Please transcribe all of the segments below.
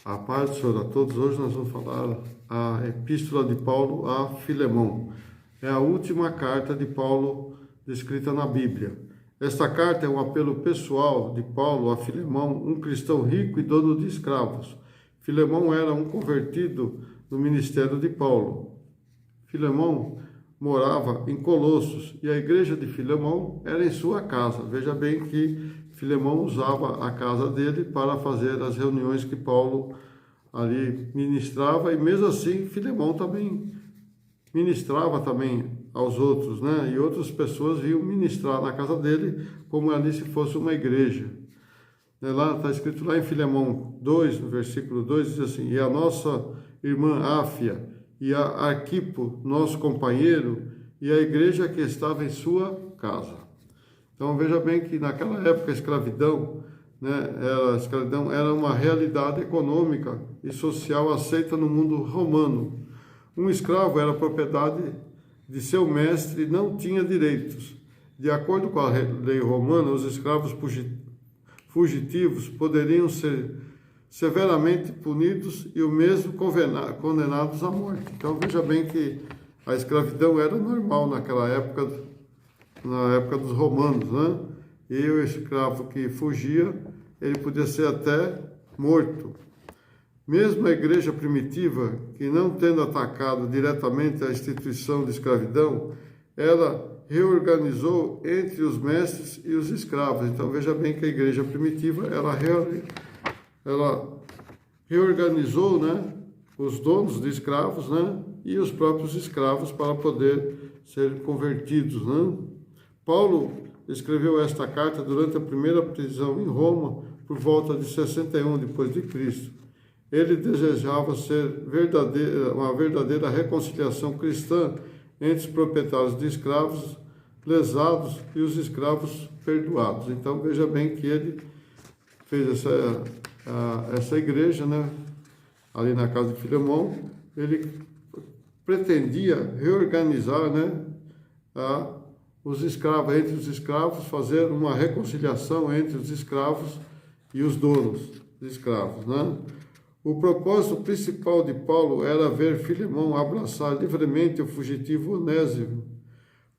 A paz do Senhor a todos. Hoje nós vamos falar a Epístola de Paulo a Filemão. É a última carta de Paulo descrita na Bíblia. Esta carta é um apelo pessoal de Paulo a Filemão, um cristão rico e dono de escravos. Filemão era um convertido no ministério de Paulo. Filemão morava em Colossos e a igreja de Filemão era em sua casa. Veja bem que Filemão usava a casa dele para fazer as reuniões que Paulo ali ministrava, e mesmo assim Filemão também ministrava também aos outros, né? E outras pessoas vinham ministrar na casa dele, como ali se fosse uma igreja. Lá está escrito lá em Filemão 2, no versículo 2, diz assim: e a nossa irmã Áfia e a Arquipo, nosso companheiro, e a igreja que estava em sua casa. Então veja bem que naquela época a escravidão era uma realidade econômica e social aceita no mundo romano. Um escravo era propriedade de seu mestre e não tinha direitos. De acordo com a lei romana, os escravos fugitivos poderiam ser severamente punidos e o mesmo condenados à morte. Então veja bem que a escravidão era normal naquela época, na época dos romanos, né? E o escravo que fugia, ele podia ser até morto. Mesmo a igreja primitiva, que não tendo atacado diretamente a instituição de escravidão, ela reorganizou entre os mestres e os escravos. Então veja bem que a igreja primitiva, ela reorganizou, né, os donos de escravos, né, e os próprios escravos para poder ser convertidos, né? Paulo escreveu esta carta durante a primeira prisão em Roma, por volta de 61 depois de Cristo. Ele desejava ser uma verdadeira reconciliação cristã entre os proprietários de escravos lesados e os escravos perdoados. Então veja bem que ele fez essa igreja, né, ali na casa de Filemão. Ele pretendia reorganizar, né, os escravos, entre os escravos, fazer uma reconciliação entre os escravos e os donos de escravos, né? O propósito principal de Paulo era ver Filemão abraçar livremente o fugitivo Onésimo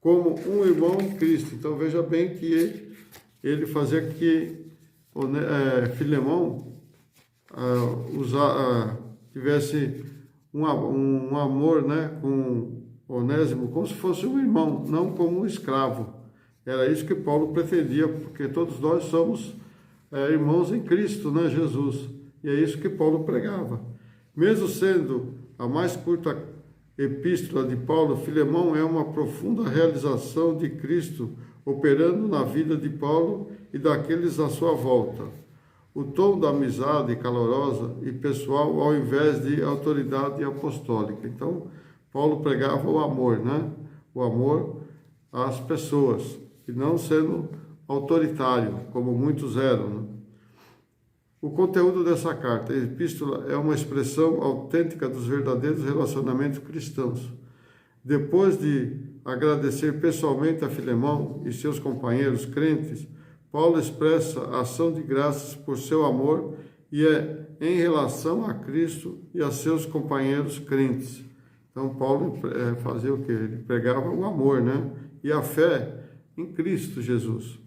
como um irmão em Cristo. Então veja bem que ele fazia que Filemão tivesse um amor, né, com Onésimo, como se fosse um irmão, não como um escravo. Era isso que Paulo pretendia, porque todos nós somos irmãos em Cristo, né, Jesus. E é isso que Paulo pregava. Mesmo sendo a mais curta epístola de Paulo, Filemão é uma profunda realização de Cristo operando na vida de Paulo e daqueles à sua volta. O tom da amizade calorosa e pessoal, ao invés de autoridade apostólica. Então, Paulo pregava o amor, né? O amor às pessoas, e não sendo autoritário, como muitos eram, né? O conteúdo dessa carta, a epístola, é uma expressão autêntica dos verdadeiros relacionamentos cristãos. Depois de agradecer pessoalmente a Filemão e seus companheiros crentes, Paulo expressa a ação de graças por seu amor e é em relação a Cristo e a seus companheiros crentes. Então, Paulo fazia o quê? Ele pregava o amor, né? E a fé em Cristo Jesus.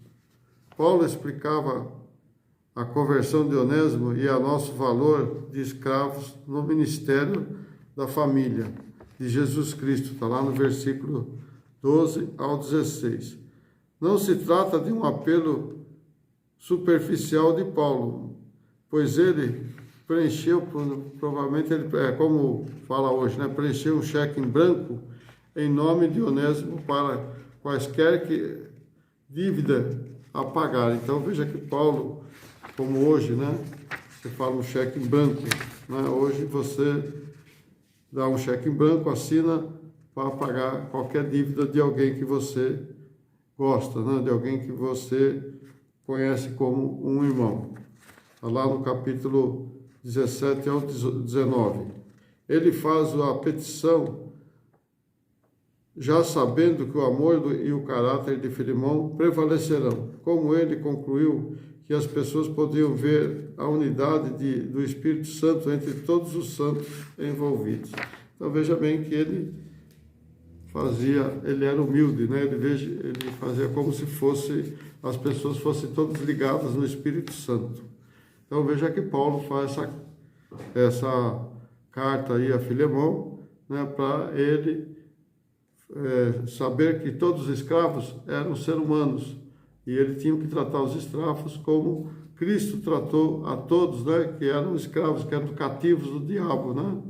Paulo explicava a conversão de Onésimo e a nosso valor de escravos no ministério da família de Jesus Cristo. Está lá no versículo 12 ao 16. Não se trata de um apelo superficial de Paulo, pois ele preencheu, provavelmente ele, como fala hoje, né, preencheu um cheque em branco em nome de Onésimo para quaisquer dívida a pagar. Então veja que Paulo, como hoje, né, você fala um cheque em branco, né, hoje você dá um cheque em branco, assina para pagar qualquer dívida de alguém que você gosta, né, de alguém que você conhece como um irmão. Está lá no capítulo 17 ao 19. Ele faz a petição já sabendo que o amor e o caráter de Filemão prevalecerão. Como ele concluiu que as pessoas podiam ver a unidade do Espírito Santo entre todos os santos envolvidos. Então veja bem que ele era humilde, né? Ele fazia como se as pessoas fossem todas ligadas no Espírito Santo. Então veja que Paulo faz essa carta aí a Filemão, né, para ele saber que todos os escravos eram seres humanos e ele tinha que tratar os escravos como Cristo tratou a todos, né, que eram escravos, que eram cativos do diabo, né,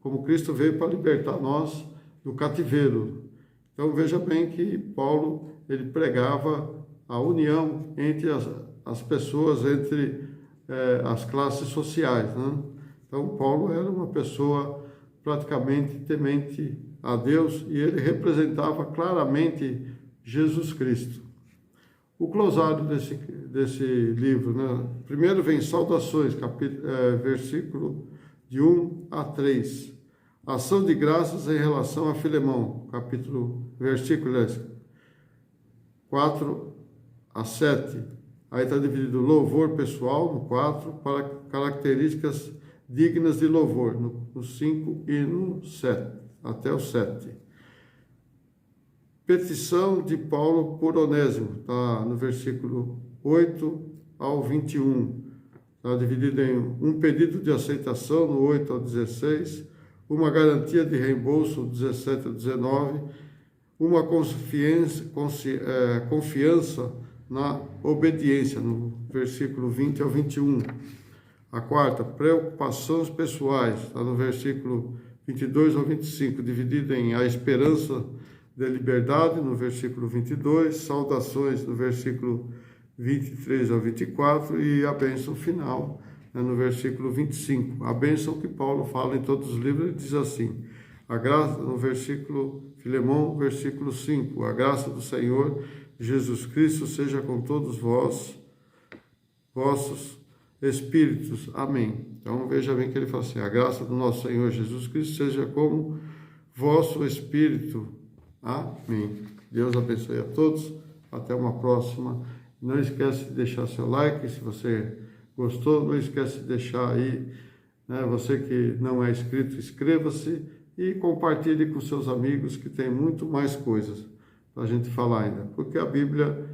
como Cristo veio para libertar nós do cativeiro. Então veja bem que Paulo ele pregava a união entre as pessoas, entre as classes sociais, né? Então Paulo era uma pessoa praticamente temente a Deus e ele representava claramente Jesus Cristo. O glossário desse livro, né? Primeiro vem saudações, versículo de 1 a 3. Ação de graças em relação a Filemão, versículos 4 a 7. Aí está dividido louvor pessoal, no 4, para características dignas de louvor, no 5 e no 7, até o 7. Petição de Paulo por Onésimo, está no versículo 8 ao 21. Está dividido em um pedido de aceitação, no 8 ao 16, uma garantia de reembolso, do 17 ao 19, uma confiança na obediência, no versículo 20 ao 21. A quarta, preocupações pessoais, está no versículo 22 ao 25, dividido em a esperança da liberdade, no versículo 22, saudações, no versículo 23 ao 24, e a bênção final, né, no versículo 25. A bênção que Paulo fala em todos os livros, ele diz assim, a graça, no versículo Filemão, versículo 5, a graça do Senhor Jesus Cristo seja com todos vossos espíritos. Amém. Então veja bem que ele fala assim, a graça do nosso Senhor Jesus Cristo seja como vosso espírito. Amém. Deus abençoe a todos. Até uma próxima. Não esquece de deixar seu like se você gostou. Não esquece de deixar aí, né, você que não é inscrito, inscreva-se e compartilhe com seus amigos que tem muito mais coisas para a gente falar ainda. Porque a Bíblia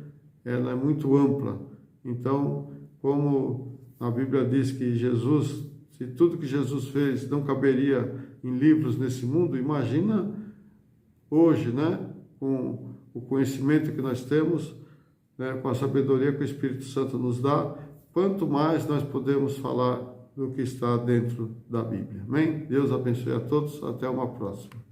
ela é muito ampla. Então, como a Bíblia diz que Jesus, se tudo que Jesus fez não caberia em livros nesse mundo, imagina hoje, né, com o conhecimento que nós temos, né, com a sabedoria que o Espírito Santo nos dá, quanto mais nós podemos falar do que está dentro da Bíblia. Amém? Deus abençoe a todos. Até uma próxima.